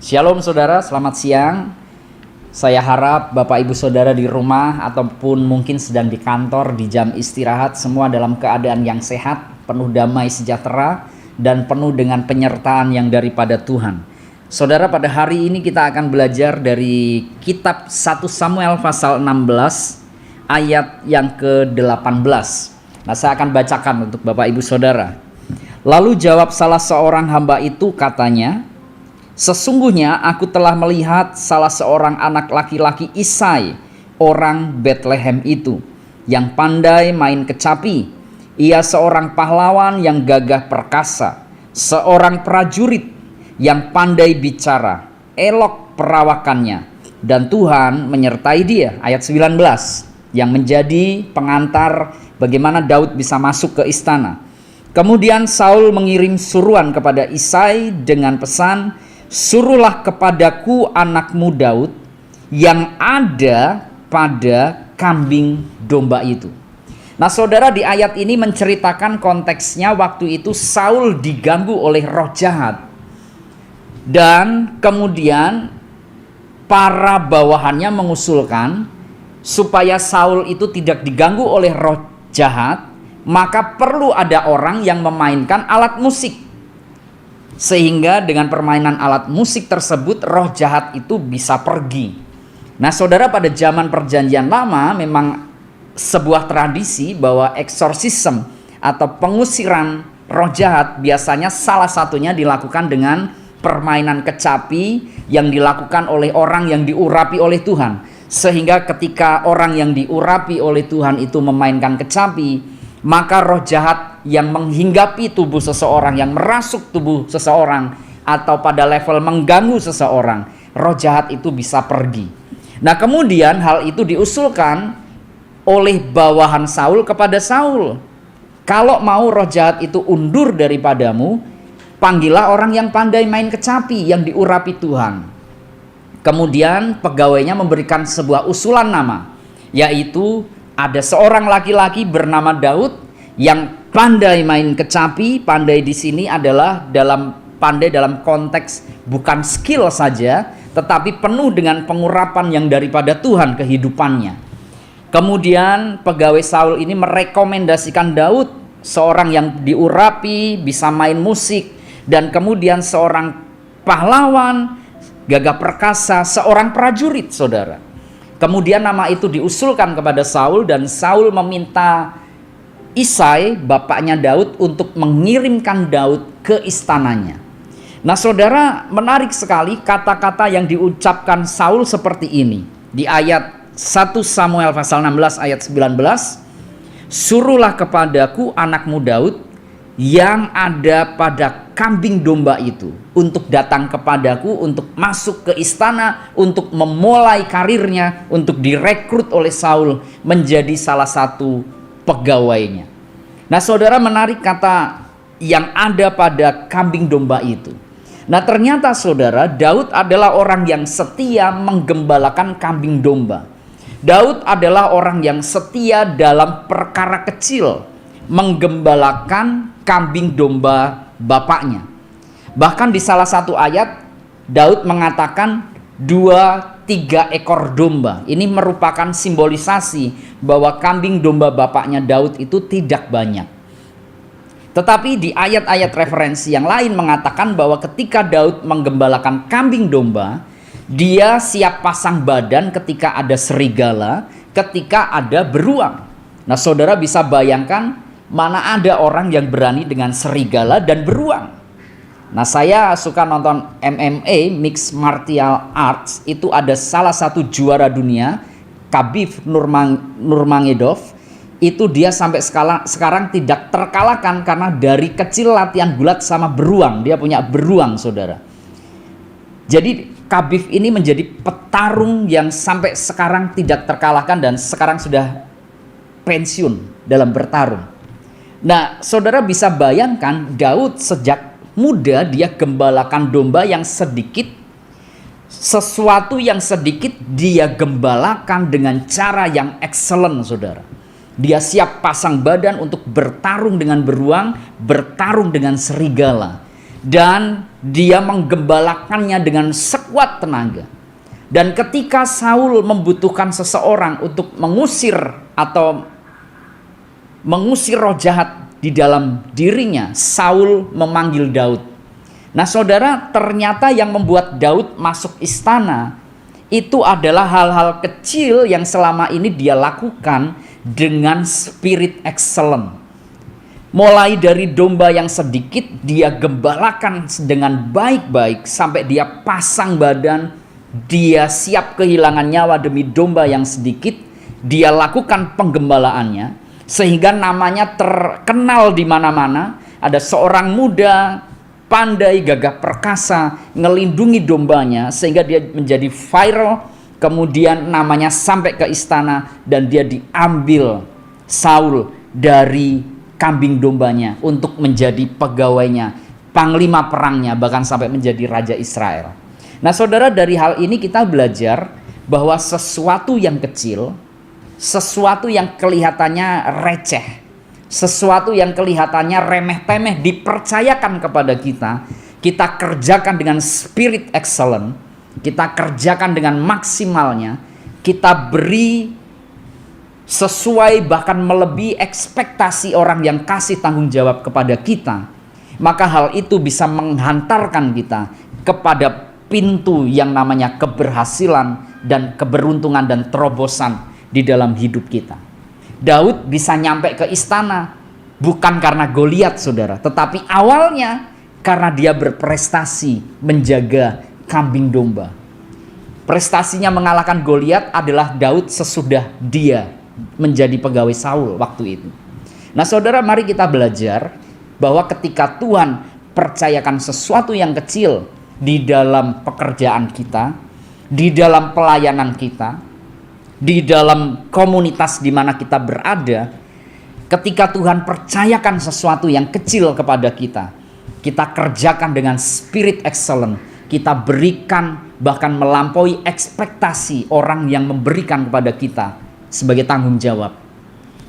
Shalom saudara, selamat siang. Saya harap Bapak Ibu Saudara di rumah ataupun mungkin sedang di kantor di jam istirahat semua dalam keadaan yang sehat, penuh damai sejahtera, dan penuh dengan penyertaan yang daripada Tuhan. Saudara, pada hari ini kita akan belajar dari kitab 1 Samuel pasal 16 ayat yang ke-18. Nah, saya akan bacakan untuk Bapak Ibu Saudara. Lalu jawab salah seorang hamba itu, katanya, "Sesungguhnya aku telah melihat salah seorang anak laki-laki Isai, orang Betlehem itu, yang pandai main kecapi. Ia seorang pahlawan yang gagah perkasa, seorang prajurit yang pandai bicara, elok perawakannya, dan Tuhan menyertai dia." Ayat 19 yang menjadi pengantar bagaimana Daud bisa masuk ke istana. Kemudian Saul mengirim suruhan kepada Isai dengan pesan, "Suruhlah kepadaku anakmu Daud yang ada pada kambing domba itu." Nah saudara, di ayat ini menceritakan konteksnya waktu itu Saul diganggu oleh roh jahat. Dan kemudian para bawahannya mengusulkan supaya Saul itu tidak diganggu oleh roh jahat, maka perlu ada orang yang memainkan alat musik. Sehingga dengan permainan alat musik tersebut roh jahat itu bisa pergi. Nah saudara, pada zaman perjanjian lama memang sebuah tradisi bahwa eksorsisme atau pengusiran roh jahat biasanya salah satunya dilakukan dengan permainan kecapi yang dilakukan oleh orang yang diurapi oleh Tuhan. Sehingga ketika orang yang diurapi oleh Tuhan itu memainkan kecapi, maka roh jahat yang menghinggapi tubuh seseorang, yang merasuk tubuh seseorang, atau pada level mengganggu seseorang, roh jahat itu bisa pergi. Nah kemudian hal itu diusulkan oleh bawahan Saul kepada Saul. Kalau mau roh jahat itu undur daripadamu, panggillah orang yang pandai main kecapi, yang diurapi Tuhan. Kemudian pegawainya memberikan sebuah usulan nama, yaitu ada seorang laki-laki bernama Daud yang pandai main kecapi. Pandai di sini adalah pandai dalam konteks bukan skill saja, tetapi penuh dengan pengurapan yang daripada Tuhan kehidupannya. Kemudian pegawai Saul ini merekomendasikan Daud, seorang yang diurapi, bisa main musik, dan kemudian seorang pahlawan, gagah perkasa, seorang prajurit, saudara. Kemudian nama itu diusulkan kepada Saul, dan Saul meminta Isai, bapaknya Daud, untuk mengirimkan Daud ke istananya. Nah saudara, menarik sekali kata-kata yang diucapkan Saul seperti ini. Di ayat 1 Samuel pasal 16 ayat 19, "Suruhlah kepadaku anakmu Daud yang ada pada kambing domba itu, untuk datang kepadaku, untuk masuk ke istana, untuk memulai karirnya, untuk direkrut oleh Saul menjadi salah satu pegawainya." Nah saudara, menarik kata yang ada pada kambing domba itu. Nah ternyata saudara, Daud adalah orang yang setia menggembalakan kambing domba. Daud adalah orang yang setia dalam perkara kecil, menggembalakan kambing domba bapaknya. Bahkan di salah satu ayat Daud mengatakan 2-3 ekor domba. Ini merupakan simbolisasi bahwa kambing domba bapaknya Daud itu tidak banyak. Tetapi di ayat-ayat referensi yang lain mengatakan bahwa ketika Daud menggembalakan kambing domba, dia siap pasang badan ketika ada serigala, ketika ada beruang. Nah saudara bisa bayangkan, mana ada orang yang berani dengan serigala dan beruang. Nah saya suka nonton MMA, Mixed Martial Arts. Itu ada salah satu juara dunia, Khabib Nurmagomedov. Itu dia sampai sekarang tidak terkalahkan karena dari kecil latihan gulat sama beruang. Dia punya beruang, saudara. Jadi Khabib ini menjadi petarung yang sampai sekarang tidak terkalahkan dan sekarang sudah pensiun dalam bertarung. Nah saudara bisa bayangkan, Daud sejak muda dia gembalakan domba yang sedikit. Sesuatu yang sedikit dia gembalakan dengan cara yang excellent, saudara. Dia siap pasang badan untuk bertarung dengan beruang, bertarung dengan serigala. Dan Dia menggembalakannya dengan sekuat tenaga. Dan ketika Saul membutuhkan seseorang untuk mengusir roh jahat di dalam dirinya, Saul memanggil Daud. Nah saudara, ternyata yang membuat Daud masuk istana itu adalah hal-hal kecil yang selama ini dia lakukan dengan spirit excellent. Mulai dari domba yang sedikit dia gembalakan dengan baik-baik sampai dia pasang badan, dia siap kehilangan nyawa demi domba yang sedikit. Dia lakukan penggembalaannya sehingga namanya terkenal di mana-mana. Ada seorang muda pandai, gagah perkasa, ngelindungi dombanya sehingga dia menjadi viral. Kemudian namanya sampai ke istana dan dia diambil Saul dari kambing dombanya untuk menjadi pegawainya, panglima perangnya, bahkan sampai menjadi raja Israel. Nah saudara, dari hal ini kita belajar bahwa sesuatu yang kecil, sesuatu yang kelihatannya receh, sesuatu yang kelihatannya remeh-temeh dipercayakan kepada kita, kita kerjakan dengan spirit excellent, kita kerjakan dengan maksimalnya, kita beri sesuai bahkan melebihi ekspektasi orang yang kasih tanggung jawab kepada kita, maka hal itu bisa menghantarkan kita kepada pintu yang namanya keberhasilan dan keberuntungan dan terobosan di dalam hidup kita. Daud bisa nyampe ke istana bukan karena Goliat saudara, tetapi awalnya karena dia berprestasi menjaga kambing domba. Prestasinya mengalahkan Goliat adalah Daud sesudah dia menjadi pegawai Saul waktu itu. Nah saudara, mari kita belajar bahwa ketika Tuhan percayakan sesuatu yang kecil di dalam pekerjaan kita, di dalam pelayanan kita, di dalam komunitas di mana kita berada, ketika Tuhan percayakan sesuatu yang kecil kepada kita, kita kerjakan dengan spirit excellent, kita berikan bahkan melampaui ekspektasi orang yang memberikan kepada kita sebagai tanggung jawab,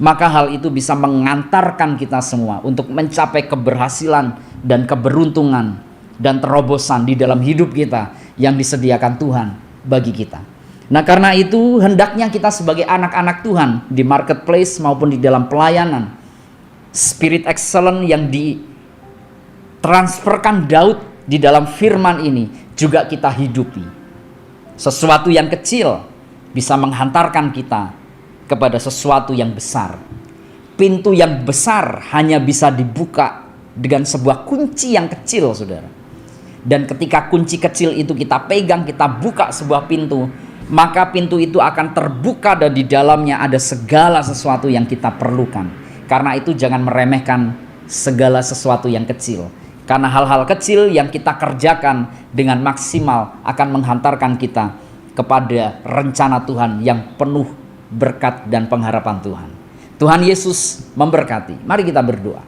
maka hal itu bisa mengantarkan kita semua untuk mencapai keberhasilan dan keberuntungan dan terobosan di dalam hidup kita yang disediakan Tuhan bagi kita. Nah karena itu hendaknya kita sebagai anak-anak Tuhan di marketplace maupun di dalam pelayanan, spirit excellent yang ditransferkan Daud di dalam firman ini juga kita hidupi. Sesuatu yang kecil bisa menghantarkan kita kepada sesuatu yang besar. Pintu yang besar hanya bisa dibuka dengan sebuah kunci yang kecil saudara. Dan ketika kunci kecil itu kita pegang, kita buka sebuah pintu, maka pintu itu akan terbuka dan di dalamnya ada segala sesuatu yang kita perlukan. Karena itu jangan meremehkan segala sesuatu yang kecil, karena hal-hal kecil yang kita kerjakan dengan maksimal akan menghantarkan kita kepada rencana Tuhan yang penuh berkat dan pengharapan Tuhan. Tuhan Yesus memberkati. Mari kita berdoa.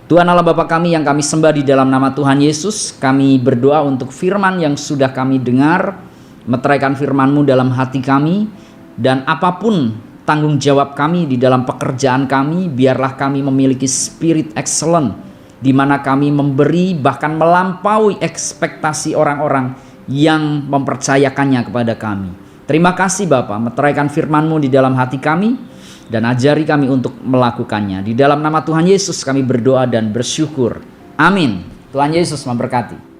Tuhan Allah Bapa kami yang kami sembah di dalam nama Tuhan Yesus, kami berdoa untuk firman yang sudah kami dengar, meteraikan firman-Mu dalam hati kami, dan apapun tanggung jawab kami di dalam pekerjaan kami, biarlah kami memiliki spirit excellent, di mana kami memberi bahkan melampaui ekspektasi orang-orang yang mempercayakannya kepada kami. Terima kasih Bapa, meteraikan firman-Mu di dalam hati kami dan ajari kami untuk melakukannya. Di dalam nama Tuhan Yesus kami berdoa dan bersyukur. Amin. Tuhan Yesus memberkati.